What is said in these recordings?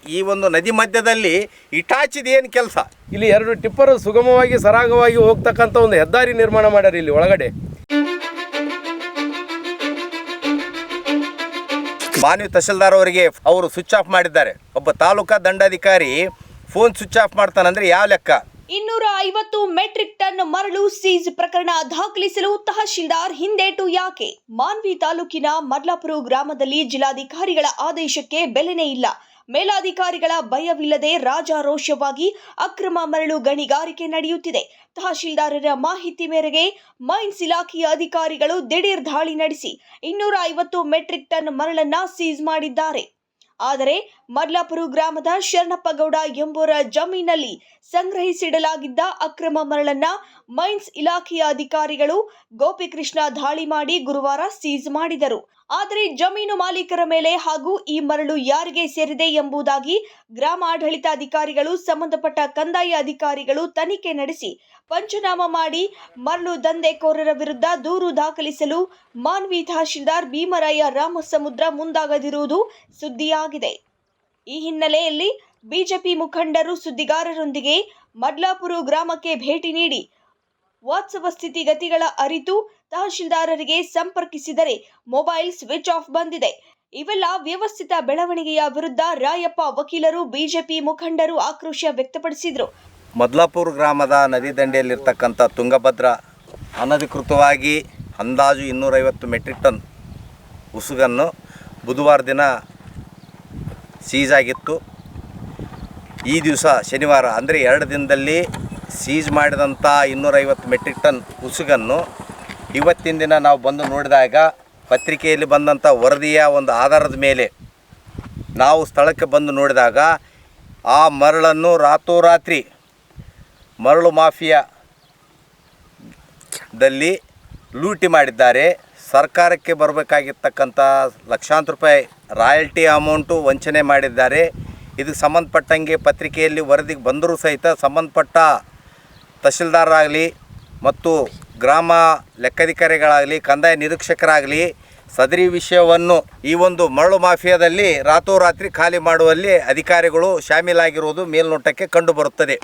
ಈ ಒಂದು ನದಿ ಮಧ್ಯದಲ್ಲಿ ಇಟಾಚಿದ ಏನು ಕೆಲಸ? ಇಲ್ಲಿ 2 ಟಿಪ್ಪರ್ ಸುಗಮವಾಗಿ ಸರಾಗವಾಗಿ ಹೋಗ್ತಕ್ಕಂಥ ಒಂದು ಹೆದ್ದಾರಿ ನಿರ್ಮಾಣ ಮಾಡ್ಯಾರ ಇಲ್ಲಿ ಒಳಗಡೆ. ಮಾನ್ಯ ತಹಶೀಲ್ದಾರ್ ಅವರಿಗೆ ಅವರು ಸ್ವಿಚ್ ಆಫ್ ಮಾಡಿದ್ದಾರೆ. ಒಬ್ಬ ತಾಲೂಕಾ ದಂಡಾಧಿಕಾರಿ ಫೋನ್ ಸ್ವಿಚ್ ಆಫ್ ಮಾಡ್ತಾನಂದ್ರೆ ಯಾವ ಲೆಕ್ಕ? 250 ಮೆಟ್ರಿಕ್ ಟನ್ ಮರಳು ಸೀಜ್ ಪ್ರಕರಣ ದಾಖಲಿಸಲು ತಹಶೀಲ್ದಾರ್ ಹಿಂದೇಟು ಯಾಕೆ? ಮಾನ್ವಿ ತಾಲೂಕಿನ ಮಡ್ಲಾಪುರ ಗ್ರಾಮದಲ್ಲಿ ಜಿಲ್ಲಾಧಿಕಾರಿಗಳ ಆದೇಶಕ್ಕೆ ಬೆಲೆನೇ ಇಲ್ಲ. ಮೇಲಾಧಿಕಾರಿಗಳ ಭಯವಿಲ್ಲದೆ ರಾಜಾರೋಷವಾಗಿ ಅಕ್ರಮ ಮರಳು ಗಣಿಗಾರಿಕೆ ನಡೆಯುತ್ತಿದೆ. ತಹಶೀಲ್ದಾರರ ಮಾಹಿತಿ ಮೇರೆಗೆ ಮೈನ್ಸ್ ಇಲಾಖೆಯ ಅಧಿಕಾರಿಗಳು ದಿಢೀರ್ ದಾಳಿ ನಡೆಸಿ 250 ಮೆಟ್ರಿಕ್ ಟನ್ ಮರಳನ್ನ ಸೀಸ್ ಮಾಡಿದ್ದಾರೆ. ಆದರೆ ಮಡ್ಲಾಪುರ ಗ್ರಾಮದ ಶರಣಪ್ಪಗೌಡ ಎಂಬುವರ ಜಮೀನಲ್ಲಿ ಸಂಗ್ರಹಿಸಿಡಲಾಗಿದ್ದ ಅಕ್ರಮ ಮರಳನ್ನ ಮೈನ್ಸ್ ಇಲಾಖೆಯ ಅಧಿಕಾರಿಗಳು ಗೋಪಿಕೃಷ್ಣ ದಾಳಿ ಮಾಡಿ ಗುರುವಾರ ಸೀಸ್ ಮಾಡಿದರು. ಆದರೆ ಜಮೀನು ಮಾಲೀಕರ ಮೇಲೆ ಹಾಗೂ ಈ ಮರಳು ಯಾರಿಗೆ ಸೇರಿದೆ ಎಂಬುದಾಗಿ ಗ್ರಾಮ ಆಡಳಿತಾಧಿಕಾರಿಗಳು ಸಂಬಂಧಪಟ್ಟ ಕಂದಾಯ ಅಧಿಕಾರಿಗಳು ತನಿಖೆ ನಡೆಸಿ ಪಂಚನಾಮ ಮಾಡಿ ಮರಳು ದಂಧೆಕೋರರ ವಿರುದ್ಧ ದೂರು ದಾಖಲಿಸಲು ಮಾನ್ವಿ ತಹಶೀಲ್ದಾರ್ ಭೀಮರಾಯ ರಾಮಸಮುದ್ರ ಮುಂದಾಗದಿರುವುದು ಸುದ್ದಿಯಾಗಿದೆ. ಈ ಹಿನ್ನೆಲೆಯಲ್ಲಿ ಬಿಜೆಪಿ ಮುಖಂಡರು ಸುದ್ದಿಗಾರರೊಂದಿಗೆ ಮಡ್ಲಾಪುರ ಗ್ರಾಮಕ್ಕೆ ಭೇಟಿ ನೀಡಿ ವಾಸ್ತವ ಸ್ಥಿತಿಗತಿಗಳ ಅರಿತು ತಹಶೀಲ್ದಾರರಿಗೆ ಸಂಪರ್ಕಿಸಿದರೆ ಮೊಬೈಲ್ ಸ್ವಿಚ್ ಆಫ್ ಬಂದಿದೆ. ಇವೆಲ್ಲ ವ್ಯವಸ್ಥಿತ ಬೆಳವಣಿಗೆಯ ವಿರುದ್ಧ ರಾಯಪ್ಪ ವಕೀಲರು ಬಿಜೆಪಿ ಮುಖಂಡರು ಆಕ್ರೋಶ ವ್ಯಕ್ತಪಡಿಸಿದರು. ಮಡ್ಲಾಪುರ ಗ್ರಾಮದ ನದಿ ದಂಡೆಯಲ್ಲಿರ್ತಕ್ಕಂಥ ತುಂಗಭದ್ರಾ ಅನಧಿಕೃತವಾಗಿ ಅಂದಾಜು 250 ಮೆಟ್ರಿಕ್ ಟನ್ ಉಸುಗನ್ನು ಬುಧವಾರ ದಿನ ಸೀಜ್ ಆಗಿತ್ತು. ಈ ದಿವಸ ಶನಿವಾರ ಅಂದರೆ 2 ದಿನದಲ್ಲಿ ಸೀಜ್ ಮಾಡಿದಂಥ 250 ಮೆಟ್ರಿಕ್ ಟನ್ ಉಸುಗನ್ನು ಇವತ್ತಿನ ದಿನ ನಾವು ಬಂದು ನೋಡಿದಾಗ ಪತ್ರಿಕೆಯಲ್ಲಿ ಬಂದಂಥ ವರದಿಯ ಒಂದು ಆಧಾರದ ಮೇಲೆ ನಾವು ಸ್ಥಳಕ್ಕೆ ಬಂದು ನೋಡಿದಾಗ ಆ ಮರಳನ್ನು ರಾತ್ರೋರಾತ್ರಿ ಮರಳು ಮಾಫಿಯಾದಲ್ಲಿ ಲೂಟಿ ಮಾಡಿದ್ದಾರೆ. ಸರ್ಕಾರಕ್ಕೆ ಬರಬೇಕಾಗಿರ್ತಕ್ಕಂಥ ಲಕ್ಷಾಂತರ ರೂಪಾಯಿ ರಾಯಲ್ಟಿ ಅಮೌಂಟು ವಂಚನೆ ಮಾಡಿದ್ದಾರೆ. ಇದಕ್ಕೆ ಸಂಬಂಧಪಟ್ಟಂಗೆ ಪತ್ರಿಕೆಯಲ್ಲಿ ವರದಿಗೆ ಬಂದರೂ ಸಹಿತ ಸಂಬಂಧಪಟ್ಟ ತಹಶೀಲ್ದಾರರಾಗಲಿ ಮತ್ತು ಗ್ರಾಮ ಲೆಕ್ಕಾಧಿಕಾರಿಗಳಾಗಲಿ ಕಂದಾಯ ನಿರೀಕ್ಷಕರಾಗಲಿ ಸದರಿ ವಿಷಯವನ್ನು ಈ ಒಂದು ಮರಳು ಮಾಫಿಯಾದಲ್ಲಿ ರಾತ್ರೋರಾತ್ರಿ ಖಾಲಿ ಮಾಡುವಲ್ಲಿ ಅಧಿಕಾರಿಗಳು ಶಾಮೀಲಾಗಿರುವುದು ಮೇಲ್ನೋಟಕ್ಕೆ ಕಂಡುಬರುತ್ತದೆ.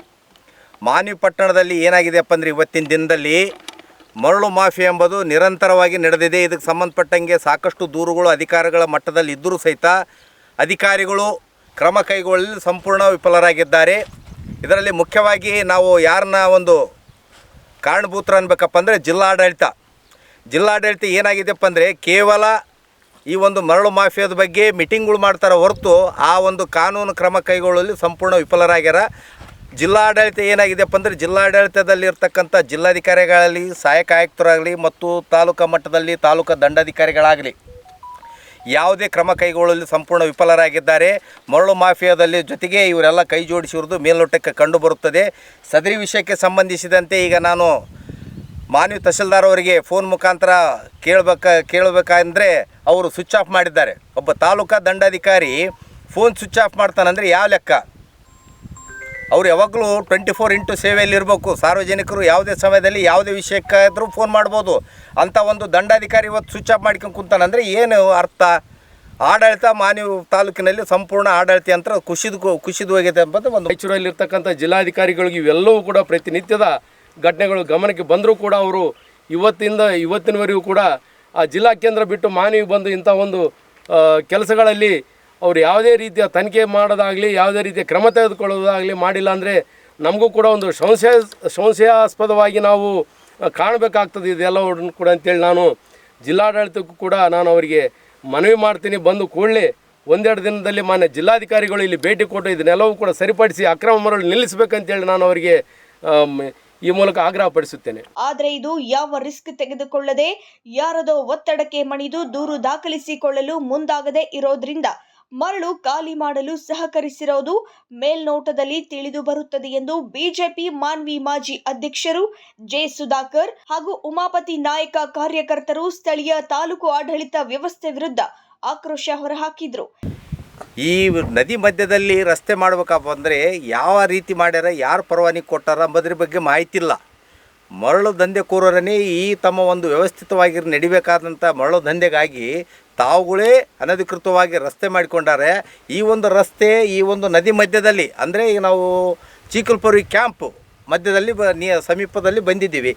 ಮಾನ್ವಿ ಪಟ್ಟಣದಲ್ಲಿ ಏನಾಗಿದೆಯಪ್ಪ ಅಂದರೆ ಇವತ್ತಿನ ದಿನದಲ್ಲಿ ಮರಳು ಮಾಫಿಯಾ ಎಂಬುದು ನಿರಂತರವಾಗಿ ನಡೆದಿದೆ. ಇದಕ್ಕೆ ಸಂಬಂಧಪಟ್ಟಂಗೆ ಸಾಕಷ್ಟು ದೂರುಗಳು ಅಧಿಕಾರಿಗಳ ಮಟ್ಟದಲ್ಲಿ ಇದ್ದರೂ ಸಹಿತ ಅಧಿಕಾರಿಗಳು ಕ್ರಮ ಕೈಗೊಳ್ಳಲು ಸಂಪೂರ್ಣ ವಿಫಲರಾಗಿದ್ದಾರೆ. ಇದರಲ್ಲಿ ಮುಖ್ಯವಾಗಿ ನಾವು ಯಾರನ್ನ ಒಂದು ಕಾರಣಭೂತರು ಅನ್ಬೇಕಪ್ಪ ಅಂದರೆ ಜಿಲ್ಲಾಡಳಿತ ಏನಾಗಿದೆಯಪ್ಪ ಅಂದರೆ ಕೇವಲ ಈ ಒಂದು ಮರಳು ಮಾಫಿಯಾದ ಬಗ್ಗೆ ಮೀಟಿಂಗ್ಗಳು ಮಾಡ್ತಾರೆ ಹೊರತು ಆ ಒಂದು ಕಾನೂನು ಕ್ರಮ ಕೈಗೊಳ್ಳಲು ಸಂಪೂರ್ಣ ವಿಫಲರಾಗ್ಯಾರ. ಜಿಲ್ಲಾಡಳಿತ ಏನಾಗಿದೆಯಪ್ಪ ಅಂದರೆ ಜಿಲ್ಲಾಡಳಿತದಲ್ಲಿರ್ತಕ್ಕಂಥ ಜಿಲ್ಲಾಧಿಕಾರಿಗಳಾಗಲಿ ಸಹಾಯಕ ಆಯುಕ್ತರಾಗಲಿ ಮತ್ತು ತಾಲೂಕಾ ಮಟ್ಟದಲ್ಲಿ ತಾಲೂಕಾ ದಂಡಾಧಿಕಾರಿಗಳಾಗಲಿ ಯಾವುದೇ ಕ್ರಮ ಕೈಗೊಳ್ಳಲು ಸಂಪೂರ್ಣ ವಿಫಲರಾಗಿದ್ದಾರೆ. ಮರಳು ಮಾಫಿಯಾದಲ್ಲಿ ಜೊತೆಗೆ ಇವರೆಲ್ಲ ಕೈ ಜೋಡಿಸಿರುವುದು ಮೇಲ್ನೋಟಕ್ಕೆ ಕಂಡುಬರುತ್ತದೆ. ಸದರಿ ವಿಷಯಕ್ಕೆ ಸಂಬಂಧಿಸಿದಂತೆ ಈಗ ನಾನು ಮಾನ್ಯ ತಹಶೀಲ್ದಾರ್ ಅವರಿಗೆ ಫೋನ್ ಮುಖಾಂತರ ಕೇಳಬೇಕಂದ್ರೆ ಅವರು ಸ್ವಿಚ್ ಆಫ್ ಮಾಡಿದ್ದಾರೆ. ಒಬ್ಬ ತಾಲೂಕಾ ದಂಡಾಧಿಕಾರಿ ಫೋನ್ ಸ್ವಿಚ್ ಆಫ್ ಮಾಡ್ತಾನಂದರೆ ಯಾವ ಲೆಕ್ಕ? ಅವರು ಯಾವಾಗಲೂ 24x7 ಇರಬೇಕು. ಸಾರ್ವಜನಿಕರು ಯಾವುದೇ ಸಮಯದಲ್ಲಿ ಯಾವುದೇ ವಿಷಯಕ್ಕಾದರೂ ಫೋನ್ ಮಾಡ್ಬೋದು. ಅಂಥ ಒಂದು ದಂಡಾಧಿಕಾರಿ ಇವತ್ತು ಸ್ವಿಚ್ ಆಫ್ ಮಾಡ್ಕೊಂಡು ಕುಂತಾನಂದರೆ ಏನು ಅರ್ಥ? ಆಡಳಿತ ಮಾನ್ಯ ತಾಲೂಕಿನಲ್ಲಿ ಸಂಪೂರ್ಣ ಆಡಳಿತ ಅಂತ ಕುಸಿದು ಹೋಗಿದೆ ಎಂಬುದು ಒಂದು. ರಾಯಚೂರಲ್ಲಿರ್ತಕ್ಕಂಥ ಜಿಲ್ಲಾಧಿಕಾರಿಗಳಿಗೆ ಇವೆಲ್ಲವೂ ಕೂಡ ಪ್ರತಿನಿತ್ಯದ ಘಟನೆಗಳು ಗಮನಕ್ಕೆ ಬಂದರೂ ಕೂಡ ಅವರು ಇವತ್ತಿನವರೆಗೂ ಕೂಡ ಆ ಜಿಲ್ಲಾ ಕೇಂದ್ರ ಬಿಟ್ಟು ಮಾನ್ವಿ ಬಂದು ಇಂಥ ಒಂದು ಕೆಲಸಗಳಲ್ಲಿ ಅವರು ಯಾವುದೇ ರೀತಿಯ ತನಿಖೆ ಮಾಡೋದಾಗಲಿ ಯಾವುದೇ ರೀತಿಯ ಕ್ರಮ ತೆಗೆದುಕೊಳ್ಳೋದಾಗಲಿ ಮಾಡಿಲ್ಲ ಅಂದರೆ ನಮಗೂ ಕೂಡ ಒಂದು ಸಂಶಯಾಸ್ಪದವಾಗಿ ನಾವು ಕಾಣಬೇಕಾಗ್ತದೆ ಇದೆಲ್ಲವನ್ನು ಕೂಡ ಅಂತೇಳಿ ನಾನು ಜಿಲ್ಲಾಡಳಿತಕ್ಕೂ ಕೂಡ ನಾನು ಅವರಿಗೆ ಮನವಿ ಮಾಡ್ತೀನಿ. ಬಂದು ಕೂಡಲೇ 1-2 ದಿನದಲ್ಲಿ ಮಾನ್ಯ ಜಿಲ್ಲಾಧಿಕಾರಿಗಳು ಇಲ್ಲಿ ಭೇಟಿ ಕೊಟ್ಟು ಇದನ್ನೆಲ್ಲವೂ ಕೂಡ ಸರಿಪಡಿಸಿ ಅಕ್ರಮ ಮರಳು ನಿಲ್ಲಿಸಬೇಕಂತೇಳಿ ನಾನು ಅವರಿಗೆ ಈ ಮೂಲಕ ಆಗ್ರಹಪಡಿಸುತ್ತೇನೆ. ಆದರೆ ಇದು ಯಾವ ರಿಸ್ಕ್ ತೆಗೆದುಕೊಳ್ಳದೆ ಯಾರದೋ ಒತ್ತಡಕ್ಕೆ ಮಣಿದು ದೂರು ದಾಖಲಿಸಿಕೊಳ್ಳಲು ಮುಂದಾಗದೆ ಇರೋದ್ರಿಂದ ಮರಳು ಖಾಲಿ ಮಾಡಲು ಸಹಕರಿಸಿರೋದು ಮೇಲ್ನೋಟದಲ್ಲಿ ತಿಳಿದು ಬರುತ್ತದೆ ಎಂದು ಬಿಜೆಪಿ ಮಾನ್ವಿ ಮಾಜಿ ಅಧ್ಯಕ್ಷರು ಜೆ ಸುಧಾಕರ್ ಹಾಗೂ ಉಮಾಪತಿ ನಾಯಕ ಕಾರ್ಯಕರ್ತರು ಸ್ಥಳೀಯ ತಾಲೂಕು ಆಡಳಿತ ವ್ಯವಸ್ಥೆ ವಿರುದ್ಧ ಆಕ್ರೋಶ ಹೊರಹಾಕಿದ್ರು. ಈ ನದಿ ಮಧ್ಯದಲ್ಲಿ ರಸ್ತೆ ಮಾಡಬೇಕಪ್ಪ ಅಂದರೆ ಯಾವ ರೀತಿ ಮಾಡ್ಯಾರ, ಯಾರು ಪರವಾನಗಿ ಕೊಟ್ಟಾರ ಎಂಬುದ್ರ ಬಗ್ಗೆ ಮಾಹಿತಿ ಇಲ್ಲ. ಮರಳು ದಂಧೆಕೋರರೇ ಈ ತಮ್ಮ ಒಂದು ವ್ಯವಸ್ಥಿತವಾಗಿ ನಡಿಬೇಕಾದಂಥ ಮರಳು ದಂಧೆಗಾಗಿ ತಾವುಗಳೇ ಅನಧಿಕೃತವಾಗಿ ರಸ್ತೆ ಮಾಡಿಕೊಂಡಾರೆ. ಈ ಒಂದು ರಸ್ತೆ ಈ ಒಂದು ನದಿ ಮಧ್ಯದಲ್ಲಿ, ಅಂದರೆ ಈಗ ನಾವು ಚೀಕಲ್ಪುರಿ ಕ್ಯಾಂಪ್ ಮಧ್ಯದಲ್ಲಿ ಸಮೀಪದಲ್ಲಿ ಬಂದಿದ್ದೀವಿ.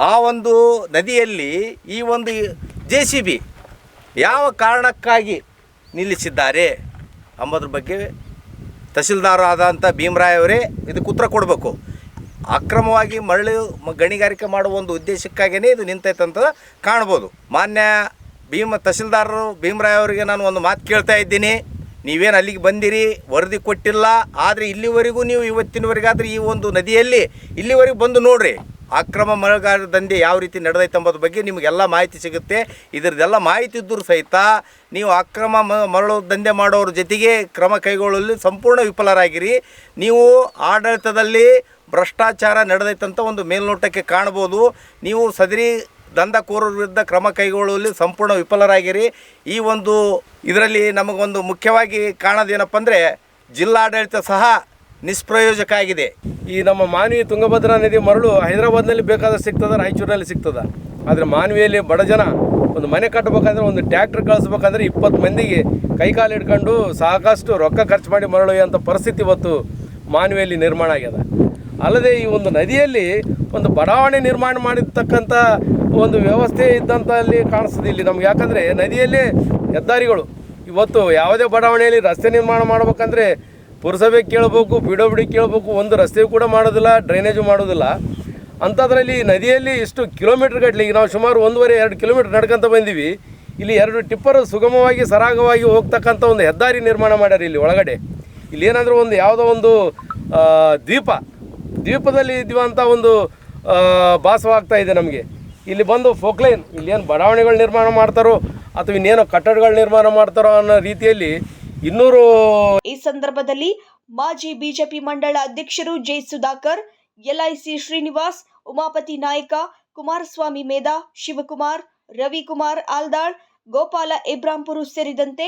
ಆ ಒಂದು ನದಿಯಲ್ಲಿ ಈ ಒಂದು JCB ಯಾವ ಕಾರಣಕ್ಕಾಗಿ ನಿಲ್ಲಿಸಿದ್ದಾರೆ ಎಂಬುದ್ರ ಬಗ್ಗೆ ತಹಸೀಲ್ದಾರ್ ಆದಂಥ ಭೀಮರಾಯ್ ಅವರೇ ಇದಕ್ಕೆ ಉತ್ತರ ಕೊಡಬೇಕು. ಅಕ್ರಮವಾಗಿ ಮರಳು ಗಣಿಗಾರಿಕೆ ಮಾಡುವ ಒಂದು ಉದ್ದೇಶಕ್ಕಾಗಿಯೇ ಇದು ನಿಂತೈತೆ ಅಂತ ಕಾಣ್ಬೋದು. ಮಾನ್ಯ ತಹಸೀಲ್ದಾರರು ಭೀಮರಾಯ್ ಅವರಿಗೆ ನಾನು ಒಂದು ಮಾತು ಕೇಳ್ತಾ ಇದ್ದೀನಿ. ನೀವೇನು ಅಲ್ಲಿಗೆ ಬಂದಿರಿ, ವರದಿ ಕೊಟ್ಟಿಲ್ಲ, ಆದರೆ ಇಲ್ಲಿವರೆಗೂ ನೀವು ಇವತ್ತಿನವರೆಗಾದರೆ ಈ ಒಂದು ನದಿಯಲ್ಲಿ ಇಲ್ಲಿವರೆಗೆ ಬಂದು ನೋಡ್ರಿ ಅಕ್ರಮ ಮರಳುಗಾರ ದಂಧೆ ಯಾವ ರೀತಿ ನಡೆದೈತೆ ಎಂಬುದ್ರ ಬಗ್ಗೆ ನಿಮಗೆಲ್ಲ ಮಾಹಿತಿ ಸಿಗುತ್ತೆ. ಇದರದೆಲ್ಲ ಮಾಹಿತಿ ಇದ್ದರೂ ಸಹಿತ ನೀವು ಅಕ್ರಮ ಮರಳು ದಂಧೆ ಮಾಡೋರ ಜೊತೆಗೆ ಕ್ರಮ ಕೈಗೊಳ್ಳಲು ಸಂಪೂರ್ಣ ವಿಫಲರಾಗಿರಿ. ನೀವು ಆಡಳಿತದಲ್ಲಿ ಭ್ರಷ್ಟಾಚಾರ ನಡೆದೈತಂತ ಒಂದು ಮೇಲ್ನೋಟಕ್ಕೆ ಕಾಣ್ಬೋದು. ನೀವು ಸದರಿ ದಂಧೆಕೋರರ ವಿರುದ್ಧ ಕ್ರಮ ಕೈಗೊಳ್ಳುವಲ್ಲಿ ಸಂಪೂರ್ಣ ವಿಫಲರಾಗಿರಿ. ಈ ಒಂದು ಇದರಲ್ಲಿ ನಮಗೊಂದು ಮುಖ್ಯವಾಗಿ ಕಾಣೋದೇನಪ್ಪ ಅಂದರೆ ಜಿಲ್ಲಾಡಳಿತ ಸಹ ನಿಷ್ಪ್ರಯೋಜಕ ಆಗಿದೆ. ಈ ನಮ್ಮ ಮಾನ್ವಿ ತುಂಗಭದ್ರಾ ನದಿ ಮರಳು ಹೈದರಾಬಾದ್ನಲ್ಲಿ ಬೇಕಾದ್ರೆ ಸಿಗ್ತದೆ, ರಾಯಚೂರಿನಲ್ಲಿ ಸಿಗ್ತದೆ. ಆದರೆ ಮಾನ್ವಿಯಲ್ಲಿ ಬಡ ಜನ ಒಂದು ಮನೆ ಕಟ್ಟಬೇಕಾದ್ರೆ, ಒಂದು ಟ್ಯಾಕ್ಟ್ರ್ ಕಳಿಸ್ಬೇಕಂದ್ರೆ 20 ಮಂದಿಗೆ ಕೈಕಾಲು ಹಿಡ್ಕೊಂಡು ಸಾಕಷ್ಟು ರೊಕ್ಕ ಖರ್ಚು ಮಾಡಿ ಮರಳು ಅಂತ ಪರಿಸ್ಥಿತಿ ಇವತ್ತು ಮಾನ್ವಿಯಲ್ಲಿ ನಿರ್ಮಾಣ ಆಗ್ಯದ. ಅಲ್ಲದೆ ಈ ಒಂದು ನದಿಯಲ್ಲಿ ಒಂದು ಬಡಾವಣೆ ನಿರ್ಮಾಣ ಮಾಡಿರ್ತಕ್ಕಂಥ ಒಂದು ವ್ಯವಸ್ಥೆ ಇದ್ದಂಥ ಅಲ್ಲಿ ಕಾಣಿಸ್ತದೆ ಇಲ್ಲಿ ನಮ್ಗೆ. ಯಾಕಂದರೆ ನದಿಯಲ್ಲಿ ಹೆದ್ದಾರಿಗಳು ಇವತ್ತು ಯಾವುದೇ ಬಡಾವಣೆಯಲ್ಲಿ ರಸ್ತೆ ನಿರ್ಮಾಣ ಮಾಡ್ಬೇಕಂದ್ರೆ ಪುರಸಭೆ ಕೇಳಬೇಕು, PWD ಕೇಳಬೇಕು, ಒಂದು ರಸ್ತೆ ಕೂಡ ಮಾಡೋದಿಲ್ಲ, ಡ್ರೈನೇಜು ಮಾಡೋದಿಲ್ಲ. ಅಂಥದ್ರಲ್ಲಿ ನದಿಯಲ್ಲಿ ಇಷ್ಟು ಕಿಲೋಮೀಟ್ರ್ ಗಟ್ಟಲೆ, ಈಗ ನಾವು ಸುಮಾರು 1.5-2 ಕಿಲೋಮೀಟ್ರ್ ನಡ್ಕೊಂತ ಬಂದೀವಿ. ಇಲ್ಲಿ 2 ಟಿಪ್ಪರು ಸುಗಮವಾಗಿ ಸರಾಗವಾಗಿ ಹೋಗ್ತಕ್ಕಂಥ ಒಂದು ಹೆದ್ದಾರಿ ನಿರ್ಮಾಣ ಮಾಡ್ಯಾರ ಇಲ್ಲಿ ಒಳಗಡೆ. ಇಲ್ಲಿ ಏನಂದ್ರೆ ಒಂದು ಯಾವುದೋ ಒಂದು ದ್ವೀಪದಲ್ಲಿ ಇದ್ದೀವಂಥ ಒಂದು ಭಾಸವಾಗ್ತಾ ಇದೆ ನಮಗೆ. ಇಲ್ಲಿ ಬಂದು ಫೋಕ್ಲೈನ್, ಇಲ್ಲಿ ಏನು ಬಡಾವಣೆಗಳು ನಿರ್ಮಾಣ ಮಾಡ್ತಾರೋ ಅಥವಾ ಇನ್ನೇನೋ ಕಟ್ಟಡಗಳು ನಿರ್ಮಾಣ ಮಾಡ್ತಾರೋ ಅನ್ನೋ ರೀತಿಯಲ್ಲಿ 200. ಈ ಸಂದರ್ಭದಲ್ಲಿ ಮಾಜಿ ಬಿಜೆಪಿ ಮಂಡಳ ಅಧ್ಯಕ್ಷರು ಜೆ ಸುಧಾಕರ್, LIC ಶ್ರೀನಿವಾಸ್, ಉಮಾಪತಿ ನಾಯಕ, ಕುಮಾರಸ್ವಾಮಿ ಮೇಧಾ, ಶಿವಕುಮಾರ್, ರವಿಕುಮಾರ್ ಆಲ್ದಾಳ್, ಗೋಪಾಲ ಇಬ್ರಾಂಪುರ ಸೇರಿದಂತೆ